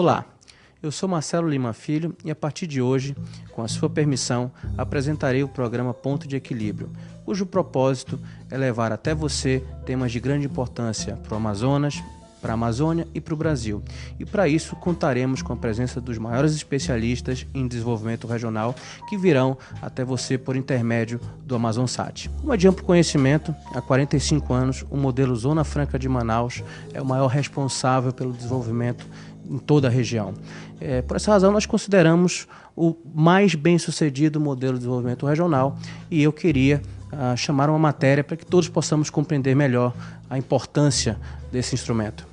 Olá, eu sou Marcelo Lima Filho e a partir de hoje, com a sua permissão, apresentarei o programa Ponto de Equilíbrio, cujo propósito é levar até você temas de grande importância para o Amazonas, para a Amazônia e para o Brasil. E para isso contaremos com a presença dos maiores especialistas em desenvolvimento regional que virão até você por intermédio do AmazonSat. Como é de amplo conhecimento, há 45 anos o modelo Zona Franca de Manaus é o maior responsável pelo desenvolvimento em toda a região. Por essa razão nós consideramos o mais bem-sucedido modelo de desenvolvimento regional e eu queria chamar uma matéria para que todos possamos compreender melhor a importância desse instrumento.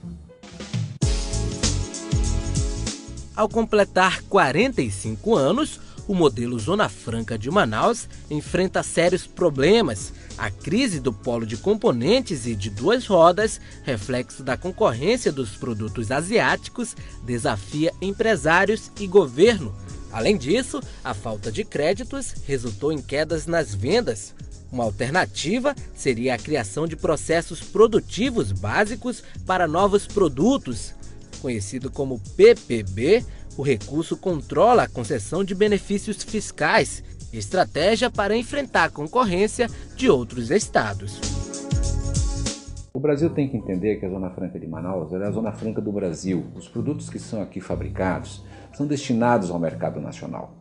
Ao completar 45 anos, o modelo Zona Franca de Manaus enfrenta sérios problemas. A crise do polo de componentes e de duas rodas, reflexo da concorrência dos produtos asiáticos, desafia empresários e governo. Além disso, a falta de créditos resultou em quedas nas vendas. Uma alternativa seria a criação de processos produtivos básicos para novos produtos. Conhecido como PPB, o recurso controla a concessão de benefícios fiscais, estratégia para enfrentar a concorrência de outros estados. O Brasil tem que entender que a Zona Franca de Manaus é a Zona Franca do Brasil. Os produtos que são aqui fabricados são destinados ao mercado nacional.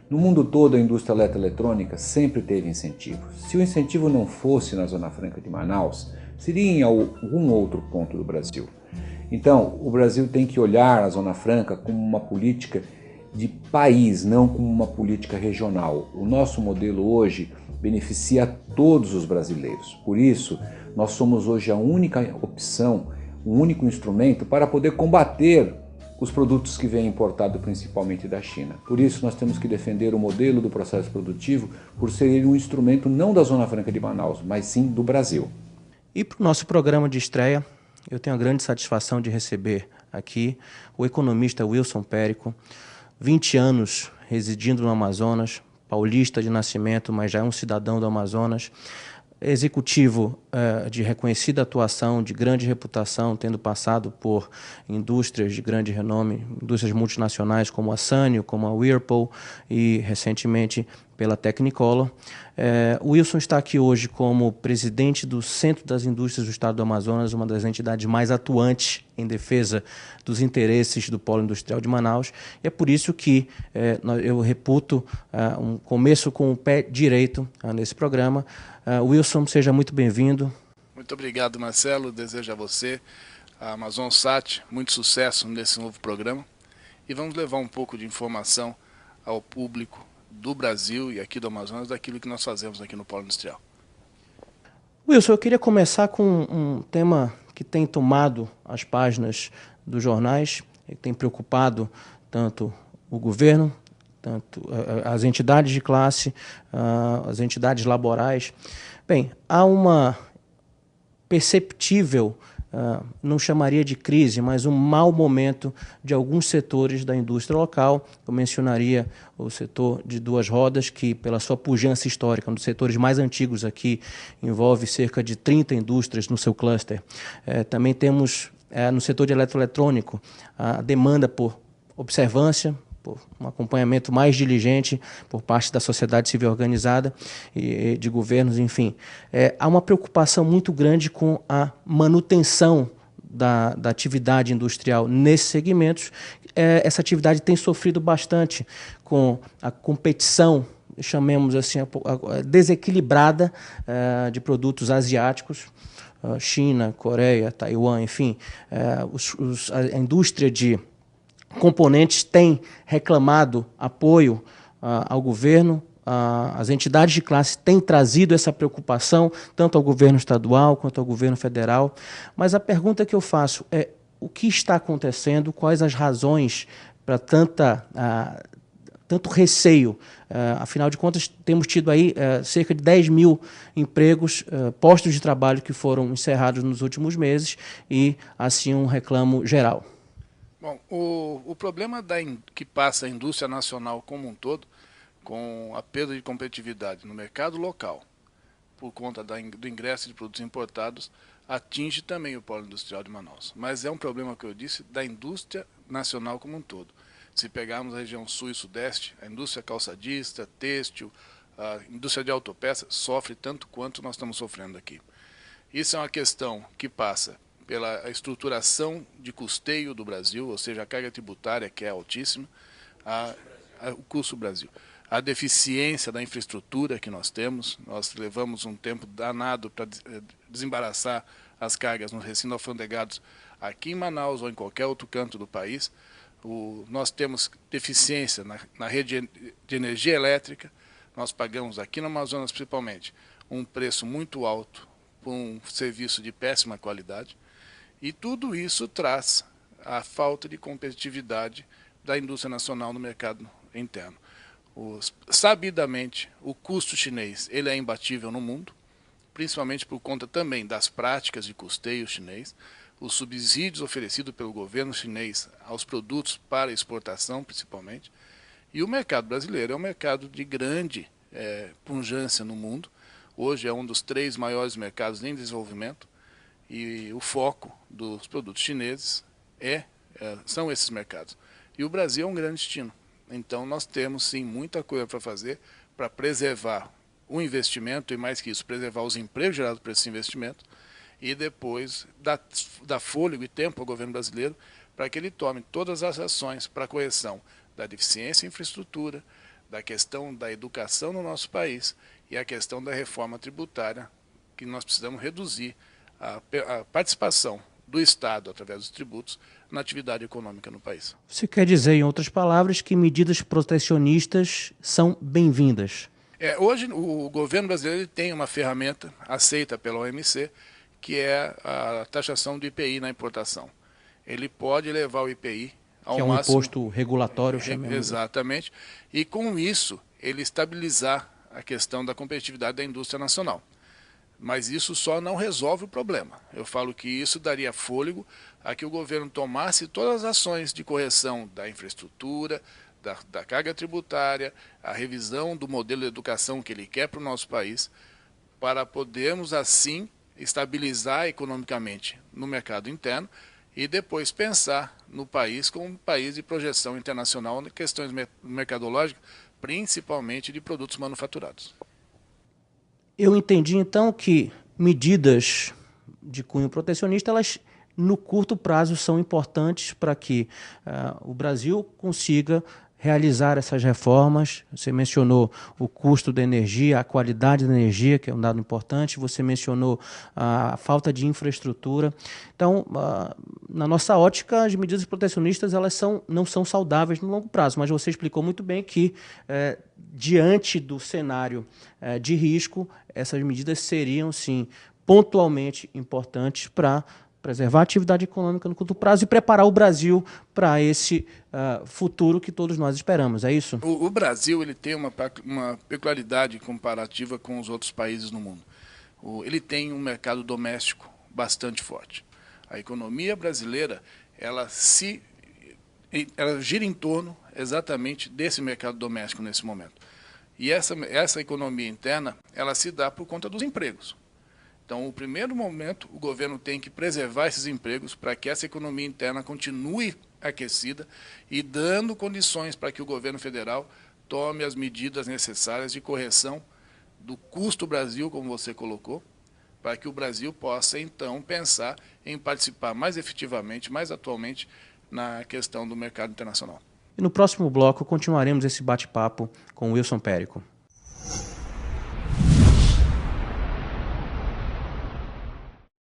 No mundo todo, a indústria eletroeletrônica sempre teve incentivos. Se o incentivo não fosse na Zona Franca de Manaus, seria em algum outro ponto do Brasil. Então, o Brasil tem que olhar a Zona Franca como uma política de país, não como uma política regional. O nosso modelo hoje beneficia a todos os brasileiros. Por isso, nós somos hoje a única opção, o único instrumento para poder combater os produtos que vêm importados principalmente da China. Por isso, nós temos que defender o modelo do processo produtivo por ser um instrumento não da Zona Franca de Manaus, mas sim do Brasil. E para o nosso programa de estreia, eu tenho a grande satisfação de receber aqui o economista Wilson Périco, 20 anos residindo no Amazonas, paulista de nascimento, mas já é um cidadão do Amazonas, executivo de reconhecida atuação, de grande reputação, tendo passado por indústrias de grande renome, indústrias multinacionais como a Sanyo, como a Whirlpool e, recentemente, pela Technicolor. O Wilson está aqui hoje como presidente do Centro das Indústrias do Estado do Amazonas, uma das entidades mais atuantes em defesa dos interesses do polo industrial de Manaus. E é por isso que eu reputo um começo com o pé direito nesse programa. Wilson, seja muito bem-vindo. Muito obrigado, Marcelo. Desejo a você, a AmazonSat, muito sucesso nesse novo programa. E vamos levar um pouco de informação ao público do Brasil e aqui do Amazonas daquilo que nós fazemos aqui no Polo Industrial. Wilson, eu queria começar com um tema que tem tomado as páginas dos jornais, que tem preocupado tanto o governo, tanto as entidades de classe, as entidades laborais. Bem, há uma perceptível, não chamaria de crise, mas um mau momento de alguns setores da indústria local. Eu mencionaria o setor de duas rodas, que pela sua pujança histórica, um dos setores mais antigos aqui, envolve cerca de 30 indústrias no seu cluster. Também temos no setor de eletroeletrônico a demanda por observância, por um acompanhamento mais diligente por parte da sociedade civil organizada e de governos, enfim. Há uma preocupação muito grande com a manutenção da atividade industrial nesses segmentos. Essa atividade tem sofrido bastante com a competição, chamemos assim, desequilibrada de produtos asiáticos, China, Coreia, Taiwan, enfim. A indústria de componentes têm reclamado apoio ao governo, as entidades de classe têm trazido essa preocupação tanto ao governo estadual quanto ao governo federal. Mas a pergunta que eu faço é: o que está acontecendo? Quais as razões para tanto receio? Afinal de contas, temos tido aí cerca de 10 mil empregos, postos de trabalho que foram encerrados nos últimos meses e, assim, um reclamo geral. Bom, o problema que passa a indústria nacional como um todo, com a perda de competitividade no mercado local, por conta do ingresso de produtos importados, atinge também o polo industrial de Manaus. Mas é um problema, que eu disse, da indústria nacional como um todo. Se pegarmos a região sul e sudeste, a indústria calçadista, têxtil, a indústria de autopeça sofre tanto quanto nós estamos sofrendo aqui. Isso é uma questão que passa pela estruturação de custeio do Brasil, ou seja, a carga tributária, que é altíssima, o custo do Brasil. A deficiência da infraestrutura que nós temos, nós levamos um tempo danado para desembaraçar as cargas nos recintos alfandegados aqui em Manaus ou em qualquer outro canto do país. Nós temos deficiência na rede de energia elétrica, nós pagamos aqui no Amazonas principalmente um preço muito alto por um serviço de péssima qualidade, e tudo isso traz a falta de competitividade da indústria nacional no mercado interno. Sabidamente, o custo chinês ele é imbatível no mundo, principalmente por conta também das práticas de custeio chinês, os subsídios oferecidos pelo governo chinês aos produtos para exportação, principalmente. E o mercado brasileiro é um mercado de grande pujança no mundo. Hoje é um dos 3 maiores mercados em desenvolvimento, e o foco dos produtos chineses são esses mercados. E o Brasil é um grande destino. Então nós temos sim muita coisa para fazer para preservar o investimento, e mais que isso, preservar os empregos gerados por esse investimento, e depois dar fôlego e tempo ao governo brasileiro para que ele tome todas as ações para a correção da deficiência em infraestrutura, da questão da educação no nosso país e a questão da reforma tributária, que nós precisamos reduzir a participação do Estado, através dos tributos, na atividade econômica no país. Você quer dizer, em outras palavras, que medidas protecionistas são bem-vindas? Hoje o governo brasileiro tem uma ferramenta aceita pela OMC, que é a taxação do IPI na importação. Ele pode levar o IPI ao máximo... Que é um imposto regulatório, chamamos. Exatamente. E com isso, ele estabilizar a questão da competitividade da indústria nacional. Mas isso só não resolve o problema. Eu falo que isso daria fôlego a que o governo tomasse todas as ações de correção da infraestrutura, da carga tributária, a revisão do modelo de educação que ele quer para o nosso país, para podermos assim estabilizar economicamente no mercado interno e depois pensar no país como um país de projeção internacional em questões mercadológicas, principalmente de produtos manufaturados. Eu entendi então que medidas de cunho protecionista, elas no curto prazo são importantes para que o Brasil consiga realizar essas reformas. Você mencionou o custo da energia, a qualidade da energia, que é um dado importante. Você mencionou a falta de infraestrutura. Então, na nossa ótica, as medidas protecionistas elas não são saudáveis no longo prazo, mas você explicou muito bem que, diante do cenário de risco, essas medidas seriam, sim, pontualmente importantes para preservar a atividade econômica no curto prazo e preparar o Brasil para esse futuro que todos nós esperamos, é isso? O Brasil ele tem uma peculiaridade comparativa com os outros países no mundo. Ele tem um mercado doméstico bastante forte. A economia brasileira ela gira em torno exatamente desse mercado doméstico nesse momento. E essa economia interna ela se dá por conta dos empregos. Então, no primeiro momento, o governo tem que preservar esses empregos para que essa economia interna continue aquecida e dando condições para que o governo federal tome as medidas necessárias de correção do custo Brasil, como você colocou, para que o Brasil possa, então, pensar em participar mais efetivamente, mais atualmente, na questão do mercado internacional. E no próximo bloco, continuaremos esse bate-papo com Wilson Périco.